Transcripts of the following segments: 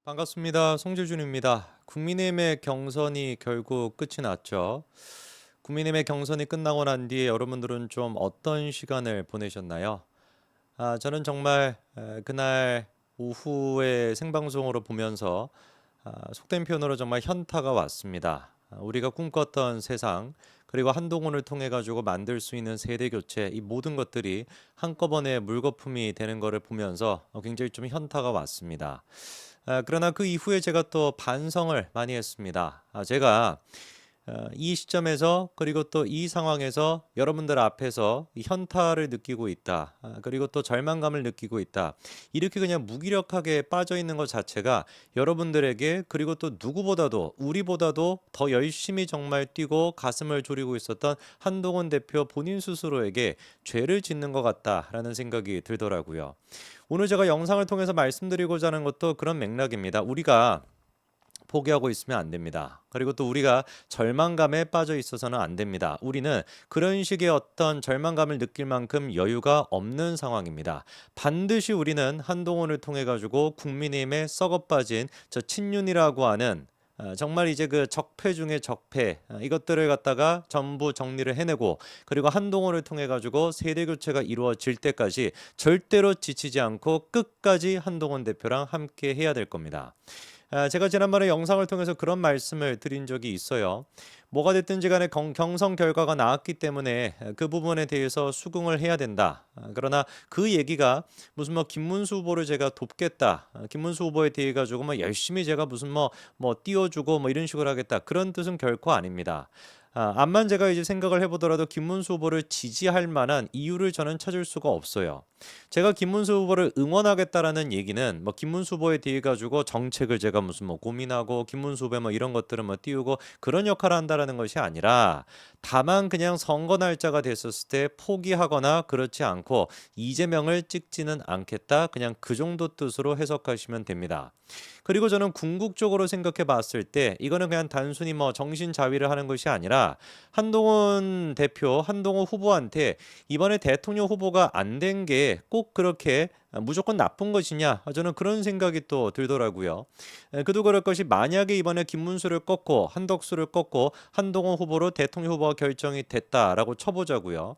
반갑습니다. 송재준입니다. 국민의힘의 경선이 결국 끝이 났죠. 국민의힘의 경선이 끝나고 난 뒤에 여러분들은 좀 어떤 시간을 보내셨나요? 저는 정말 그날 오후에 생방송으로 보면서 속된 표현으로 정말 현타가 왔습니다. 우리가 꿈꿨던 세상, 그리고 한동훈을 통해 가지고 만들 수 있는 세대 교체, 이 모든 것들이 한꺼번에 물거품이 되는 것을 보면서 굉장히 좀 현타가 왔습니다. 그러나 그 이후에 제가 또 반성을 많이 했습니다. 제가 이 시점에서, 그리고 또 이 상황에서 여러분들 앞에서 이 현타를 느끼고 있다. 그리고 또 절망감을 느끼고 있다. 이렇게 그냥 무기력하게 빠져 있는 것 자체가 여러분들에게, 그리고 또 누구보다도 우리보다도 더 열심히 정말 뛰고 가슴을 졸이고 있었던 한동훈 대표 본인 스스로에게 죄를 짓는 것 같다라는 생각이 들더라고요. 오늘 제가 영상을 통해서 말씀드리고자 하는 것도 그런 맥락입니다. 우리가 포기하고 있으면 안 됩니다. 그리고 또 우리가 절망감에 빠져 있어서는 안 됩니다. 우리는 그런 식의 어떤 절망감을 느낄 만큼 여유가 없는 상황입니다. 반드시 우리는 한동훈을 통해 가지고 국민의힘에 썩어 빠진 저 친윤이라고 하는 정말 이제 그 적폐 중에 적폐, 이것들을 갖다가 전부 정리를 해내고, 그리고 한동훈을 통해 가지고 세대 교체가 이루어질 때까지 절대로 지치지 않고 끝까지 한동훈 대표랑 함께 해야 될 겁니다. 제가 지난번에 영상을 통해서 그런 말씀을 드린 적이 있어요. 뭐가 됐든지 간에 경선 결과가 나왔기 때문에 그 부분에 대해서 수긍을 해야 된다. 그러나 그 얘기가 무슨 뭐 김문수 후보를 제가 돕겠다. 김문수 후보에 대해 가지고 뭐 열심히 제가 무슨 뭐 띄워주고 뭐 이런 식으로 하겠다. 그런 뜻은 결코 아닙니다. 암만 제가 이제 생각을 해보더라도 김문수 후보를 지지할 만한 이유를 저는 찾을 수가 없어요. 제가 김문수 후보를 응원하겠다라는 얘기는 뭐 김문수 후보에 대해 가지고 정책을 제가 무슨 뭐 고민하고 김문수 후보 뭐 이런 것들을 뭐 띄우고 그런 역할을 한다라는 것이 아니라, 다만 그냥 선거 날짜가 됐었을 때 포기하거나 그렇지 않고 이재명을 찍지는 않겠다, 그냥 그 정도 뜻으로 해석하시면 됩니다. 그리고 저는 궁극적으로 생각해 봤을 때 이거는 그냥 단순히 뭐 정신 자위를 하는 것이 아니라, 한동훈 대표, 한동훈 후보한테 이번에 대통령 후보가 안 된 게 꼭 그렇게 무조건 나쁜 것이냐, 저는 그런 생각이 또 들더라고요. 그도 그럴 것이, 만약에 이번에 김문수를 꺾고 한덕수를 꺾고 한동훈 후보로 대통령 후보가 결정이 됐다라고 쳐보자고요.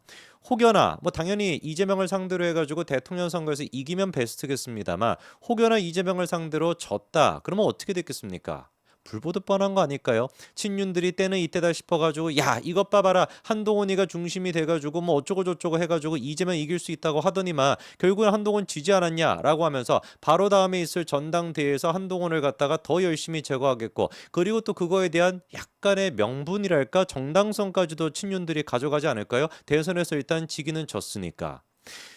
혹여나 뭐 당연히 이재명을 상대로 해가지고 대통령 선거에서 이기면 베스트겠습니다만, 혹여나 이재명을 상대로 졌다 그러면 어떻게 됐겠습니까? 불보듯 뻔한 거 아닐까요? 친윤들이 때는 이때다 싶어가지고 야 이것 봐봐라, 한동훈이가 중심이 돼가지고 뭐 어쩌고 저쩌고 해가지고 이재명 이길 수 있다고 하더니만 결국엔 한동훈 지지 않았냐라고 하면서 바로 다음에 있을 전당대회에서 한동훈을 갖다가 더 열심히 제거하겠고, 그리고 또 그거에 대한 약간의 명분이랄까, 정당성까지도 친윤들이 가져가지 않을까요? 대선에서 일단 지기는 졌으니까.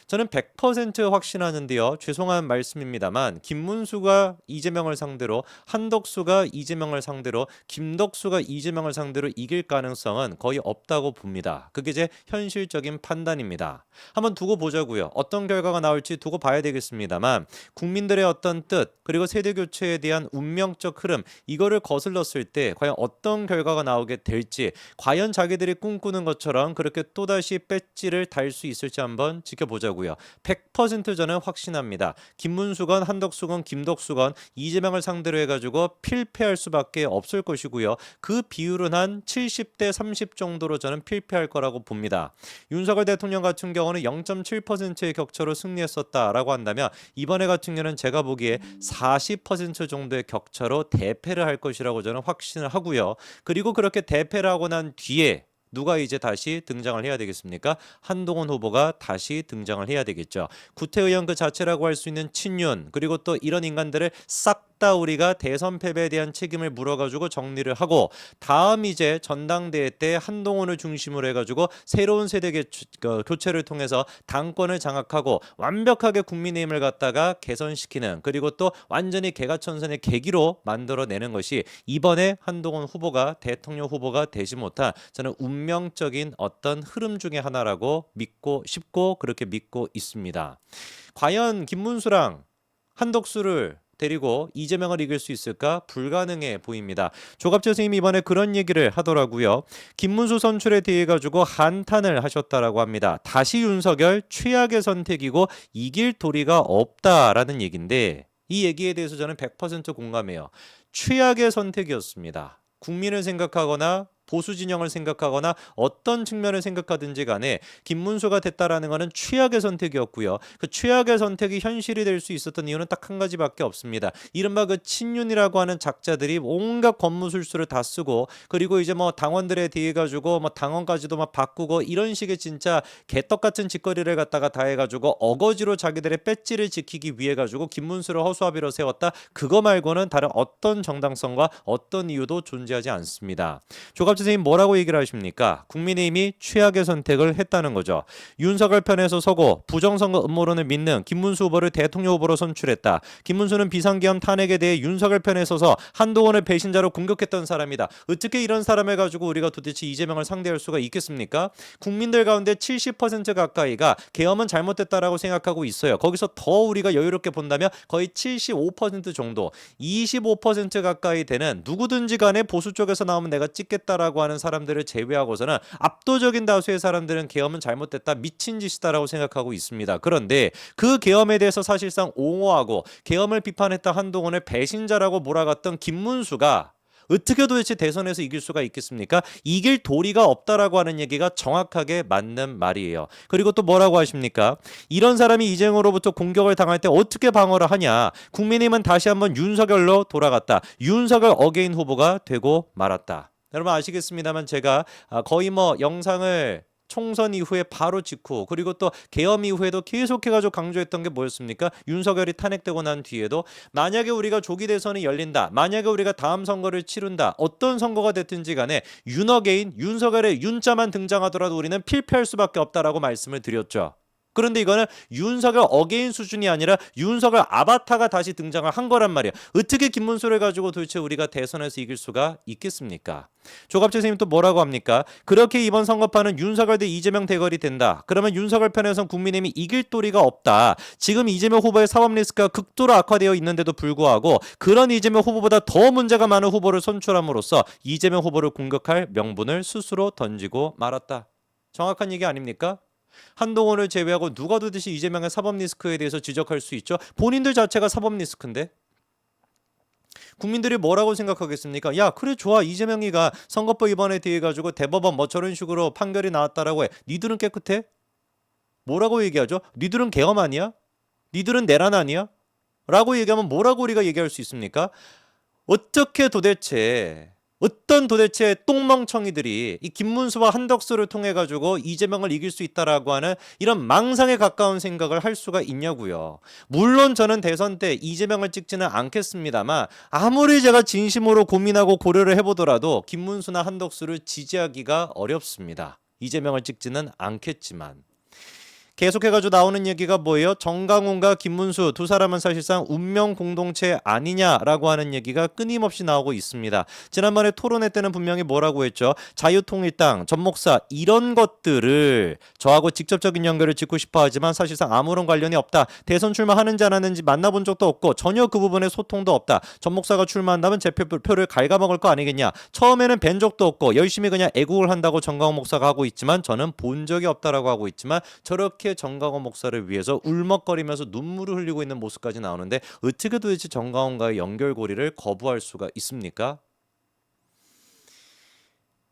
저는 100% 확신하는데요. 죄송한 말씀입니다만, 김문수가 이재명을 상대로, 한덕수가 이재명을 상대로, 김덕수가 이재명을 상대로 이길 가능성은 거의 없다고 봅니다. 그게 제 현실적인 판단입니다. 한번 두고 보자고요. 어떤 결과가 나올지 두고 봐야 되겠습니다만, 국민들의 어떤 뜻, 그리고 세대 교체에 대한 운명적 흐름, 이거를 거슬렀을 때 과연 어떤 결과가 나오게 될지, 과연 자기들이 꿈꾸는 것처럼 그렇게 또다시 배지를 달 수 있을지 한번 지켜보자고요. 100% 저는 확신합니다. 김문수건 한덕수건 김덕수건 이재명을 상대로 해가지고 필패할 수밖에 없을 것이고요. 그 비율은 한 70대 30 정도로 저는 필패할 거라고 봅니다. 윤석열 대통령 같은 경우는 0.7%의 격차로 승리했었다라고 한다면, 이번에 같은 경우는 제가 보기에 40% 정도의 격차로 대패를 할 것이라고 저는 확신을 하고요. 그리고 그렇게 대패를 하고 난 뒤에 누가 이제 다시 등장을 해야 되겠습니까? 한동훈 후보가 다시 등장을 해야 되겠죠. 구태의원 그 자체라고 할 수 있는 친윤, 그리고 또 이런 인간들을 싹 다 우리가 대선 패배에 대한 책임을 물어가지고 정리를 하고, 다음 이제 전당대회 때 한동훈을 중심으로 해가지고 새로운 세대 교체를 통해서 당권을 장악하고 완벽하게 국민의힘을 갖다가 개선시키는, 그리고 또 완전히 개가천선의 계기로 만들어내는 것이 이번에 한동훈 후보가 대통령 후보가 되지 못한 저는 운명적인 어떤 흐름 중에 하나라고 믿고 싶고, 그렇게 믿고 있습니다. 과연 김문수랑 한덕수를 데리고 이재명을 이길 수 있을까? 불가능해 보입니다. 조갑재 선생님이 이번에 그런 얘기를 하더라고요. 김문수 선출에 대해 가지고 한탄을 하셨다라고 합니다. 다시 윤석열 최악의 선택이고 이길 도리가 없다라는 얘긴데, 이 얘기에 대해서 저는 100% 공감해요. 최악의 선택이었습니다. 국민을 생각하거나 보수 진영을 생각하거나 어떤 측면을 생각하든지 간에 김문수가 됐다라는 것은 최악의 선택이었고요. 그 최악의 선택이 현실이 될 수 있었던 이유는 딱 한 가지밖에 없습니다. 이른바 그 친윤이라고 하는 작자들이 온갖 권무술수를 다 쓰고, 그리고 이제 뭐 당원들에 대해 가지고 뭐 당원까지도 막 바꾸고 이런 식의 진짜 개떡 같은 짓거리를 갖다가 다 해가지고 어거지로 자기들의 배지를 지키기 위해 가지고 김문수를 허수아비로 세웠다. 그거 말고는 다른 어떤 정당성과 어떤 이유도 존재하지 않습니다. 조갑 선생님 뭐라고 얘기를 하십니까? 국민의힘이 최악의 선택을 했다는 거죠. 윤석열 편에서 서고 부정선거 음모론을 믿는 김문수 후보를 대통령 후보로 선출했다. 김문수는 비상계엄 탄핵에 대해 윤석열 편에 서서 한동훈을 배신자로 공격했던 사람이다. 어떻게 이런 사람을 가지고 우리가 도대체 이재명을 상대할 수가 있겠습니까? 국민들 가운데 70% 가까이가 계엄은 잘못됐다라고 생각하고 있어요. 거기서 더 우리가 여유롭게 본다면 거의 75% 정도, 25% 가까이 되는 누구든지 간에 보수 쪽에서 나오면 내가 찍겠다라고 하는 사람들을 제외하고서는 압도적인 다수의 사람들은 계엄은 잘못됐다, 미친 짓이다라고 생각하고 있습니다. 그런데 그 계엄에 대해서 사실상 옹호하고 계엄을 비판했던 한동훈을 배신자라고 몰아갔던 김문수가 어떻게 도대체 대선에서 이길 수가 있겠습니까? 이길 도리가 없다라고 하는 얘기가 정확하게 맞는 말이에요. 그리고 또 뭐라고 하십니까? 이런 사람이 이재명으로부터 공격을 당할 때 어떻게 방어를 하냐? 국민의힘은 다시 한번 윤석열로 돌아갔다. 윤석열 어게인 후보가 되고 말았다. 여러분 아시겠습니다만 제가 거의 뭐 영상을 총선 이후에 바로 직후, 그리고 또 계엄 이후에도 계속해가지고 강조했던 게 뭐였습니까? 윤석열이 탄핵되고 난 뒤에도 만약에 우리가 조기 대선이 열린다, 만약에 우리가 다음 선거를 치른다, 어떤 선거가 됐든지 간에 윤어게인, 윤석열의 윤자만 등장하더라도 우리는 필패할 수밖에 없다라고 말씀을 드렸죠. 그런데 이거는 윤석열 어게인 수준이 아니라 윤석열 아바타가 다시 등장을 한 거란 말이에요. 어떻게 김문수를 가지고 도대체 우리가 대선에서 이길 수가 있겠습니까? 조갑재 선생님 또 뭐라고 합니까? 그렇게 이번 선거판은 윤석열 대 이재명 대결이 된다. 그러면 윤석열 편에선 국민의힘이 이길 도리가 없다. 지금 이재명 후보의 사법 리스크가 극도로 악화되어 있는데도 불구하고 그런 이재명 후보보다 더 문제가 많은 후보를 선출함으로써 이재명 후보를 공격할 명분을 스스로 던지고 말았다. 정확한 얘기 아닙니까? 한동훈을 제외하고 누가 도대체 이재명의 사법 리스크에 대해서 지적할 수 있죠? 본인들 자체가 사법 리스크인데. 국민들이 뭐라고 생각하겠습니까? 야 그래 좋아, 이재명이가 선거법 위반에 대해 가지고 대법원 뭐 저런 식으로 판결이 나왔다라고 해. 니들은 깨끗해? 뭐라고 얘기하죠? 니들은 계엄 아니야? 니들은 내란 아니야? 라고 얘기하면 뭐라고 우리가 얘기할 수 있습니까? 어떻게 도대체 어떤 도대체 똥멍청이들이 이 김문수와 한덕수를 통해 가지고 이재명을 이길 수 있다라고 하는 이런 망상에 가까운 생각을 할 수가 있냐고요. 물론 저는 대선 때 이재명을 찍지는 않겠습니다만 아무리 제가 진심으로 고민하고 고려를 해보더라도 김문수나 한덕수를 지지하기가 어렵습니다. 이재명을 찍지는 않겠지만. 계속해가지고 나오는 얘기가 뭐예요? 정강훈과 김문수 두 사람은 사실상 운명 공동체 아니냐라고 하는 얘기가 끊임없이 나오고 있습니다. 지난번에 토론회 때는 분명히 뭐라고 했죠? 자유통일당, 전목사 이런 것들을 저하고 직접적인 연결을 짓고 싶어 하지만 사실상 아무런 관련이 없다. 대선 출마하는지 안 하는지 만나본 적도 없고 전혀 그 부분에 소통도 없다. 전목사가 출마한다면 제 표를 갉아먹을 거 아니겠냐. 처음에는 뵌 적도 없고 열심히 그냥 애국을 한다고 정강훈 목사가 하고 있지만 저는 본 적이 없다라고 하고 있지만 저렇게 정강훈 목사를 위해서 울먹거리면서 눈물을 흘리고 있는 모습까지 나오는데 어떻게 도대체 정강훈과의 연결고리를 거부할 수가 있습니까?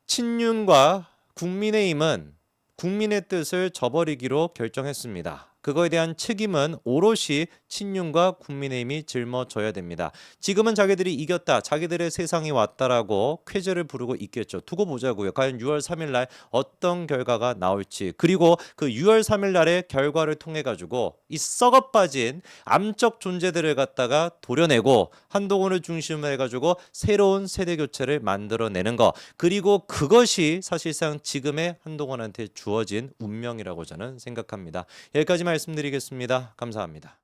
친윤과 국민의힘은 국민의 뜻을 저버리기로 결정했습니다. 그거에 대한 책임은 오롯이 친윤과 국민의힘이 짊어져야 됩니다. 지금은 자기들이 이겼다, 자기들의 세상이 왔다라고 쾌재를 부르고 있겠죠. 두고 보자고요. 과연 6월 3일 날 어떤 결과가 나올지, 그리고 그 6월 3일 날의 결과를 통해 가지고 이 썩어 빠진 암적 존재들을 갖다가 도려내고 한동훈을 중심으로 해가지고 새로운 세대 교체를 만들어내는 거, 그리고 그것이 사실상 지금의 한동훈한테 주어진 운명이라고 저는 생각합니다. 여기까지 말씀드리겠습니다. 감사합니다.